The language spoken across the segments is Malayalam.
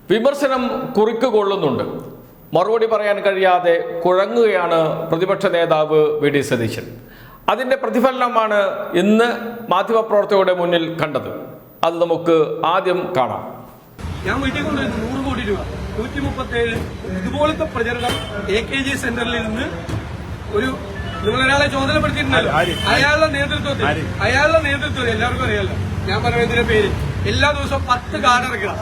വിമർശനം കുറിക്കുകൊള്ളുന്നുണ്ട്. മറുപടി പറയാൻ കഴിയാതെ കുഴങ്ങുകയാണ് പ്രതിപക്ഷ നേതാവ് വി.ഡി. സതീശൻ. അതിൻ്റെ പ്രതിഫലനമാണ് ഇന്ന് മാധ്യമപ്രവർത്തകരുടെ മുന്നിൽ കണ്ടത്. അത് നമുക്ക് ആദ്യം കാണാം. ഞാൻ വീട്ടിൽ കൊണ്ടുവരുന്നു 100 കോടി രൂപ 137 ഇതുപോലത്തെ പ്രചരണം AKG സെന്ററിൽ നിന്ന് ഒരു നിങ്ങളൊരാളെ ചുമതലപ്പെടുത്തിയിട്ടുണ്ടല്ലോ. അയാളുടെ നേതൃത്വത്തിൽ എല്ലാവർക്കും അറിയാലോ. ഞാൻ പറയുന്നതിന്റെ പേര് എല്ലാ ദിവസവും 10 കാർഡ് ഇറക്കണം.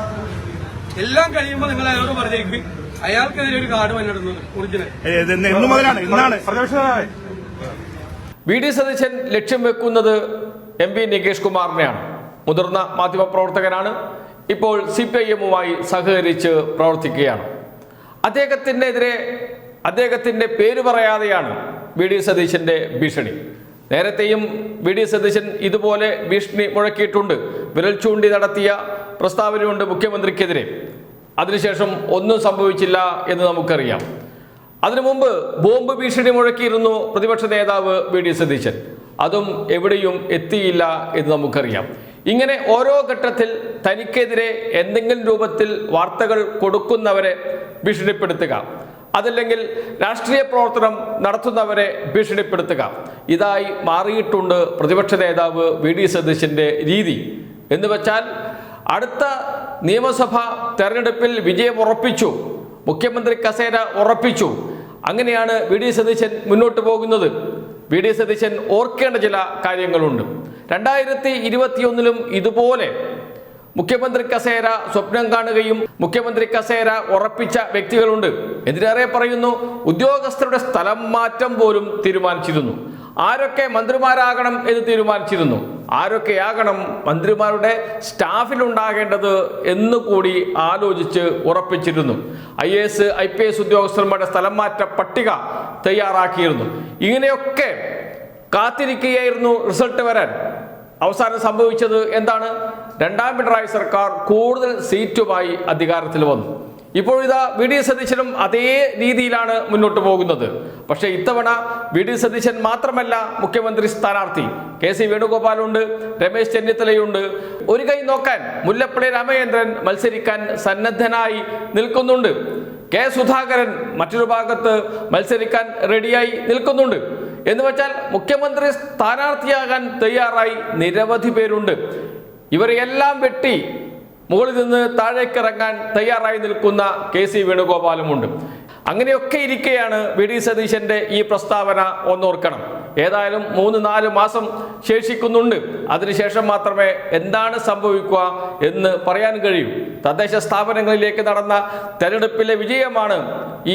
എല്ലാം കഴിയുമ്പോൾ നിങ്ങൾ അയാളോട് പറഞ്ഞേക്ക് അയാൾക്കെതിരെ ഒരു കാർഡ് വന്നിടുന്നത് ഒറിജിനൽ. വി.ഡി. സതീശൻ ലക്ഷ്യം വെക്കുന്നത് MP നികേഷ് കുമാറിനെയാണ്. മുതിർന്ന മാധ്യമപ്രവർത്തകനാണ്. ഇപ്പോൾ CPIM-മായി സഹകരിച്ച് പ്രവർത്തിക്കുകയാണ്. അദ്ദേഹത്തിന്റെ പേര് പറയാതെയാണ് വി.ഡി. സതീശന്റെ ഭീഷണി. നേരത്തെയും വി.ഡി. സതീശൻ ഇതുപോലെ ഭീഷണി മുഴക്കിയിട്ടുണ്ട്. വിരൽ ചൂണ്ടി നടത്തിയ പ്രസ്താവനയുണ്ട് മുഖ്യമന്ത്രിക്കെതിരെ. അതിനുശേഷം ഒന്നും സംഭവിച്ചില്ല എന്ന് നമുക്കറിയാം. അതിനു മുമ്പ് ബോംബ് ഭീഷണി മുഴക്കിയിരുന്നു പ്രതിപക്ഷ നേതാവ് വി.ഡി. സതീശൻ. അതും എവിടെയും എത്തിയില്ല എന്ന് നമുക്കറിയാം. ഇങ്ങനെ ഓരോ ഘട്ടത്തിൽ തനിക്കെതിരെ എന്തെങ്കിലും രൂപത്തിൽ വാർത്തകൾ കൊടുക്കുന്നവരെ ഭീഷണിപ്പെടുത്തുക, അതല്ലെങ്കിൽ രാഷ്ട്രീയ പ്രവർത്തനം നടത്തുന്നവരെ ഭീഷണിപ്പെടുത്തുക, ഇതായി മാറിയിട്ടുണ്ട് പ്രതിപക്ഷ നേതാവ് വി.ഡി. സതീശന്റെ രീതി. എന്ന് വെച്ചാൽ അടുത്ത നിയമസഭാ തെരഞ്ഞെടുപ്പിൽ വിജയം ഉറപ്പിച്ചു, മുഖ്യമന്ത്രി കസേര ഉറപ്പിച്ചു. അങ്ങനെയാണ് വി.ഡി. സതീശൻ മുന്നോട്ട് പോകുന്നത്. വി.ഡി. സതീശൻ ഓർക്കേണ്ട ചില കാര്യങ്ങളുണ്ട്. 2021 ഇതുപോലെ മുഖ്യമന്ത്രി കസേര സ്വപ്നം കാണുകയും മുഖ്യമന്ത്രി കസേര ഉറപ്പിച്ച വ്യക്തികളുണ്ട്. എന്തിനേറെ പറയുന്നു, ഉദ്യോഗസ്ഥരുടെ സ്ഥലം മാറ്റം പോലും തീരുമാനിച്ചിരുന്നു. ആരൊക്കെ മന്ത്രിമാരാകണം എന്ന് തീരുമാനിച്ചിരുന്നു. ആരൊക്കെയാകണം മന്ത്രിമാരുടെ സ്റ്റാഫിലുണ്ടാകേണ്ടത് എന്നുകൂടി ആലോചിച്ച് ഉറപ്പിച്ചിരുന്നു. IAS IPS ഉദ്യോഗസ്ഥന്മാരുടെ സ്ഥലം മാറ്റ പട്ടിക തയ്യാറാക്കിയിരുന്നു. ഇങ്ങനെയൊക്കെ കാത്തിരിക്കുകയായിരുന്നു റിസൾട്ട് വരാൻ. അവസാനം സംഭവിച്ചത് എന്താണ്? രണ്ടാം പിണറായി സർക്കാർ കൂടുതൽ സീറ്റുമായി അധികാരത്തിൽ വന്നു. ഇപ്പോഴിതാ വി.ഡി. സതീശനും അതേ രീതിയിലാണ് മുന്നോട്ട് പോകുന്നത്. പക്ഷേ ഇത്തവണ വി.ഡി. സതീശൻ മാത്രമല്ല മുഖ്യമന്ത്രി സ്ഥാനാർത്ഥി. KC വേണുഗോപാലുണ്ട്, രമേശ് ചെന്നിത്തലയുണ്ട്. ഒരു കൈ നോക്കാൻ മുല്ലപ്പള്ളി രാമചന്ദ്രൻ മത്സരിക്കാൻ സന്നദ്ധനായി നിൽക്കുന്നുണ്ട്. K. സുധാകരൻ മറ്റൊരു ഭാഗത്ത് മത്സരിക്കാൻ റെഡിയായി നിൽക്കുന്നുണ്ട്. എന്ന് വെച്ചാൽ മുഖ്യമന്ത്രി സ്ഥാനാർത്ഥിയാകാൻ തയ്യാറായി നിരവധി പേരുണ്ട്. ഇവരെല്ലാം വെട്ടി മുകളിൽ നിന്ന് താഴേക്കിറങ്ങാൻ തയ്യാറായി നിൽക്കുന്ന KC വേണുഗോപാലുമുണ്ട്. അങ്ങനെയൊക്കെ ഇരിക്കെയാണ് വി.ഡി. സതീശന്റെ ഈ പ്രസ്താവന ഒന്നോർക്കണം. ഏതായാലും 3-4 മാസം ശേഷിക്കുന്നുണ്ട്. അതിനുശേഷം മാത്രമേ എന്താണ് സംഭവിക്കുക എന്ന് പറയാൻ കഴിയൂ. തദ്ദേശ സ്ഥാപനങ്ങളിലേക്ക് നടന്ന തെരഞ്ഞെടുപ്പിലെ വിജയമാണ്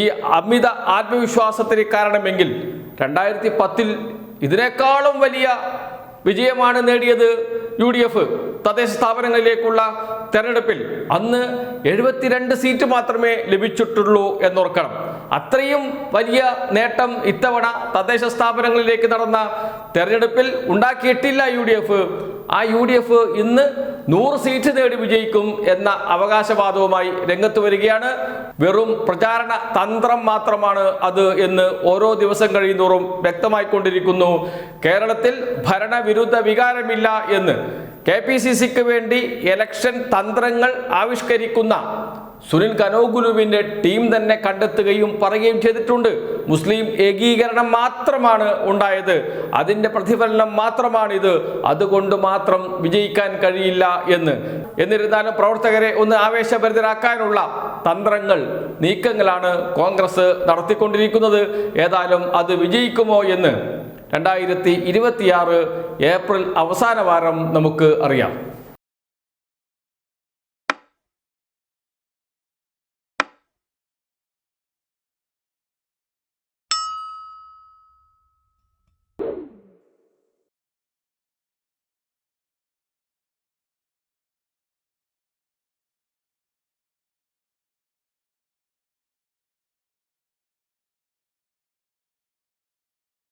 ഈ അമിത ആത്മവിശ്വാസത്തിന് കാരണമെങ്കിൽ 2010 ഇതിനേക്കാളും വലിയ വിജയമാണ് നേടിയത് UDF. തദ്ദേശ സ്ഥാപനങ്ങളിലേക്കുള്ള തെരഞ്ഞെടുപ്പിൽ അന്ന് 72 സീറ്റ് മാത്രമേ ലഭിച്ചിട്ടുള്ളൂ എന്നോർക്കണം. അത്രയും വലിയ നേട്ടം ഇത്തവണ തദ്ദേശ സ്ഥാപനങ്ങളിലേക്ക് നടന്ന തെരഞ്ഞെടുപ്പിൽ ഉണ്ടാക്കിയിട്ടില്ല UDF. ആ UDF ഇന്ന് 100 സീറ്റ് നേടി വിജയിക്കും എന്ന അവകാശവാദവുമായി രംഗത്ത് വരികയാണ്. വെറും പ്രചാരണ തന്ത്രം മാത്രമാണ് അത് എന്ന് ഓരോ ദിവസം കഴിയുന്നതോറും വ്യക്തമായിക്കൊണ്ടിരിക്കുന്നു. കേരളത്തിൽ ഭരണവിരുദ്ധ വികാരമില്ല എന്ന് KPCCക്ക് വേണ്ടി ഇലക്ഷൻ തന്ത്രങ്ങൾ ആവിഷ്കരിക്കുന്ന സുനിൽ കനോഗുലുവിന്റെ ടീം തന്നെ കണ്ടെത്തുകയും പറയുകയും ചെയ്തിട്ടുണ്ട്. മുസ്ലിം ഏകീകരണം മാത്രമാണ് ഉണ്ടായത്, അതിൻ്റെ പ്രതിഫലനം മാത്രമാണിത്, അതുകൊണ്ട് മാത്രം വിജയിക്കാൻ കഴിയില്ല എന്ന്. എന്നിരുന്നാലും പ്രവർത്തകരെ ഒന്ന് ആവേശഭരിതരാക്കാനുള്ള തന്ത്രങ്ങൾ, നീക്കങ്ങളാണ് കോൺഗ്രസ് നടത്തിക്കൊണ്ടിരിക്കുന്നത്. ഏതായാലും അത് വിജയിക്കുമോ എന്ന് 2026 ഏപ്രിൽ അവസാന വാരം നമുക്ക് അറിയാം.